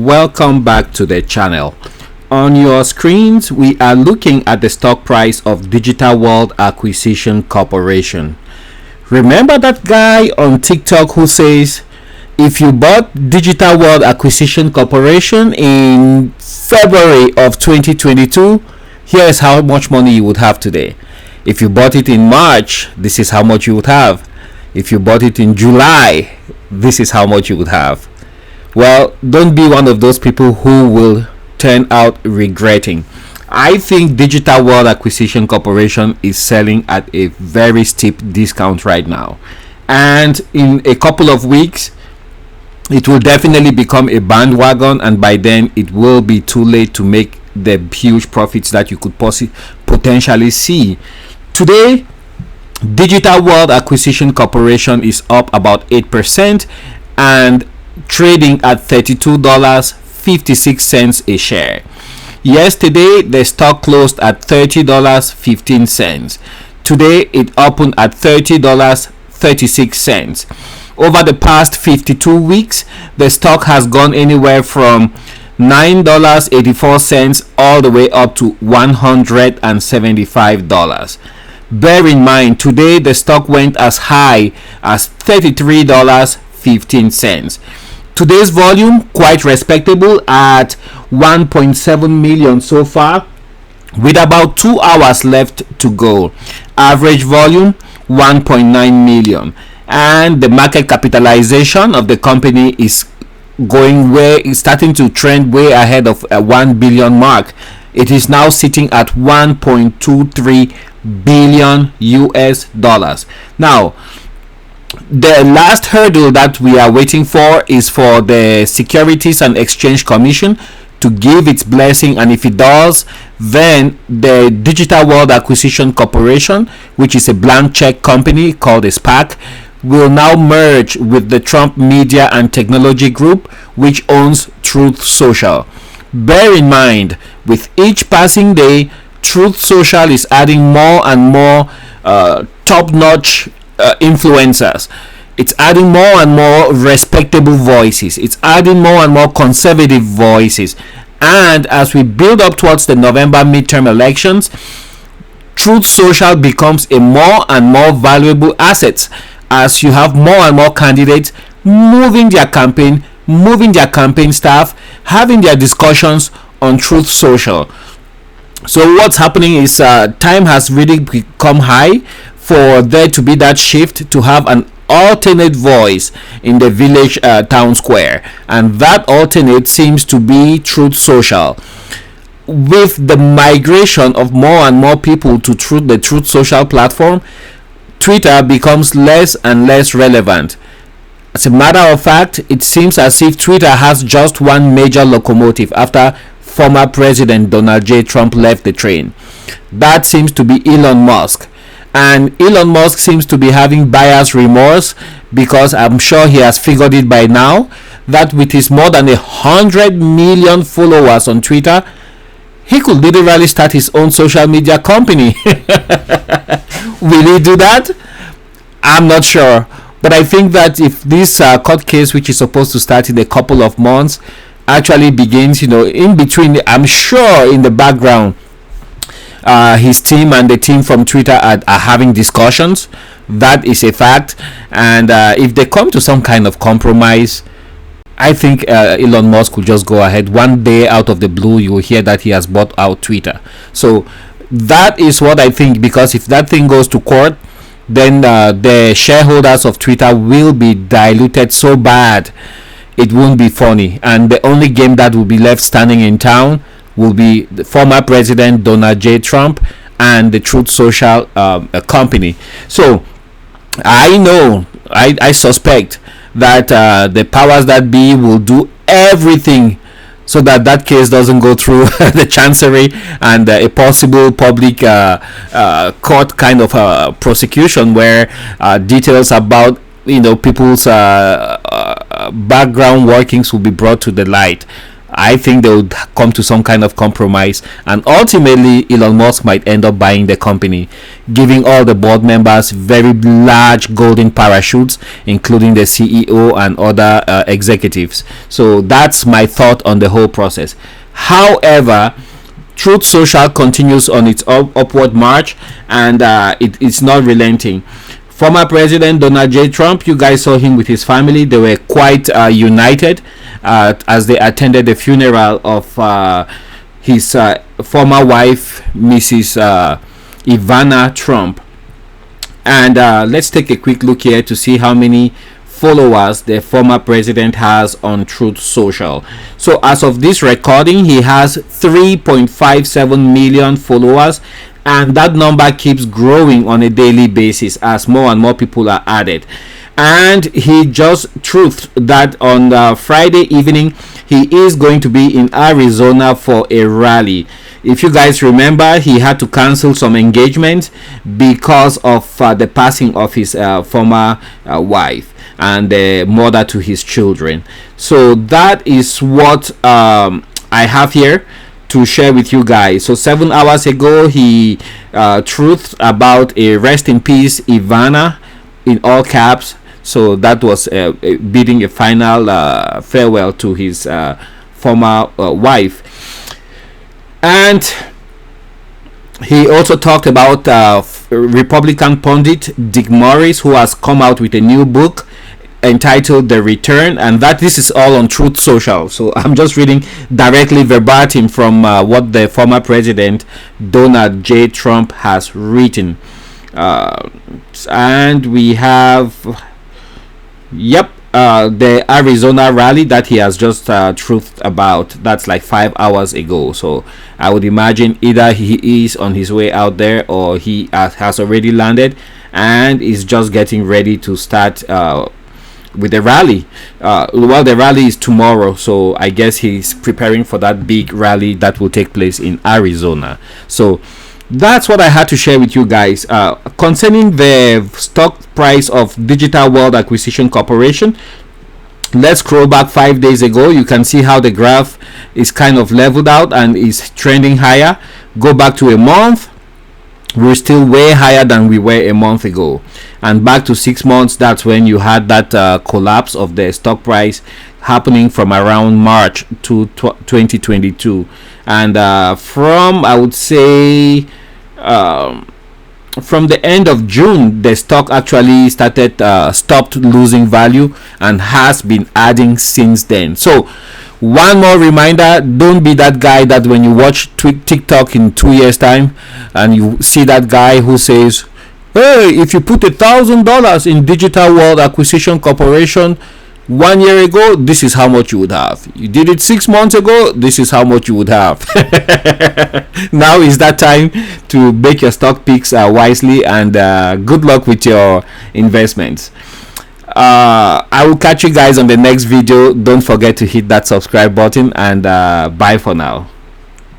Welcome back to the channel. On your screens, we are looking at the stock price of Digital World Acquisition Corporation. Remember that guy on TikTok who says, if you bought Digital World Acquisition Corporation in February of 2022, here is how much money you would have today. If you bought it in March, this is how much you would have. If you bought it in July, this is how much you would have. Well, don't be one of those people who will turn out regretting. I think Digital World Acquisition Corporation is selling at a very steep discount right now. And in a couple of weeks, it will definitely become a bandwagon, and by then it will be too late to make the huge profits that you could potentially see. Today, Digital World Acquisition Corporation is up about 8% and trading at $32.56 a share. Yesterday, the stock closed at $30.15. Today, it opened at $30.36. Over the past 52 weeks, the stock has gone anywhere from $9.84 all the way up to $175. Bear in mind, today the stock went as high as $33.15. Today's volume quite respectable at 1.7 million so far, with about 2 hours left to go. Average volume 1.9 million, and the market capitalization of the company is starting to trend way ahead of a 1 billion mark. It is now sitting at 1.23 billion US dollars. Now, the last hurdle that we are waiting for is for the Securities and Exchange Commission to give its blessing, and if it does, then the Digital World Acquisition Corporation, which is a blank check company called a SPAC, will now merge with the Trump Media and Technology Group, which owns Truth Social. Bear in mind, with each passing day, Truth Social is adding more and more top-notch influencers. It's adding more and more respectable voices. It's adding more and more conservative voices. And as we build up towards the November midterm elections, Truth Social becomes a more and more valuable asset, as you have more and more candidates moving their campaign staff, having their discussions on Truth Social. So what's happening is time has really become high for there to be that shift to have an alternate voice in the village town square, and that alternate seems to be Truth Social. With the migration of more and more people to the Truth Social platform, Twitter becomes less and less relevant. As a matter of fact, it seems as if Twitter has just one major locomotive after former President Donald J. Trump left the train. That seems to be Elon Musk. And Elon Musk seems to be having buyer's remorse, because I'm sure he has figured it by now that with his more than 100 million followers on Twitter, he could literally start his own social media company. Will he do that? I'm not sure. But I think that if this court case, which is supposed to start in a couple of months, actually begins, in between, I'm sure in the background, his team and the team from Twitter are having discussions. That is a fact. And if they come to some kind of compromise, I think Elon Musk will just go ahead. One day out of the blue, you will hear that he has bought out Twitter. So that is what I think, because if that thing goes to court, then the shareholders of Twitter will be diluted so bad it won't be funny, and the only game that will be left standing in town will be the former President Donald J. Trump and the Truth Social company. So I suspect that the powers that be will do everything so that case doesn't go through the chancery and a possible public court kind of prosecution, where details about people's background workings will be brought to the light. I think they would come to some kind of compromise, and ultimately Elon Musk might end up buying the company, giving all the board members very large golden parachutes, including the CEO and other executives. So that's my thought on the whole process. However, Truth Social continues on its upward march, and it's not relenting. Former President Donald J. Trump, you guys saw him with his family. They were quite united as they attended the funeral of his former wife, Mrs. Ivana Trump. And let's take a quick look here to see how many followers the former president has on Truth Social. So as of this recording, he has 3.57 million followers, and that number keeps growing on a daily basis as more and more people are added. And he just truthed that on Friday evening he is going to be in Arizona for a rally. If you guys remember, he had to cancel some engagements because of the passing of his former wife and the mother to his children. So that is what I have here to share with you guys. So 7 hours ago he truthed about a rest in peace Ivana in all caps. So that was bidding a final farewell to his former wife. And he also talked about Republican pundit Dick Morris, who has come out with a new book entitled The Return, and that this is all on Truth Social. So I'm just reading directly verbatim from what the former president Donald J. Trump has written. And we have the Arizona rally that he has just truthed about. That's like 5 hours ago. So I would imagine either he is on his way out there or he has already landed and is just getting ready to start with the rally. Well, the rally is tomorrow, so I guess he's preparing for that big rally that will take place in Arizona. So that's what I had to share with you guys concerning the stock price of Digital World Acquisition Corporation. Let's scroll back 5 days ago. You can see how the graph is kind of leveled out and is trending higher. Go back to a month, we're still way higher than we were a month ago. And back to 6 months, that's when you had that collapse of the stock price happening from around March to 2022. And from, I would say, from the end of June, the stock actually stopped losing value and has been adding since then. So one more reminder, don't be that guy that when you watch TikTok in 2 years time and you see that guy who says, hey, if you put $1,000 in Digital World Acquisition Corporation 1 year ago, this is how much you would have. You did it 6 months ago, this is how much you would have. Now is that time to make your stock picks wisely, and good luck with your investments. I will catch you guys on the next video. Don't forget to hit that subscribe button, and bye for now.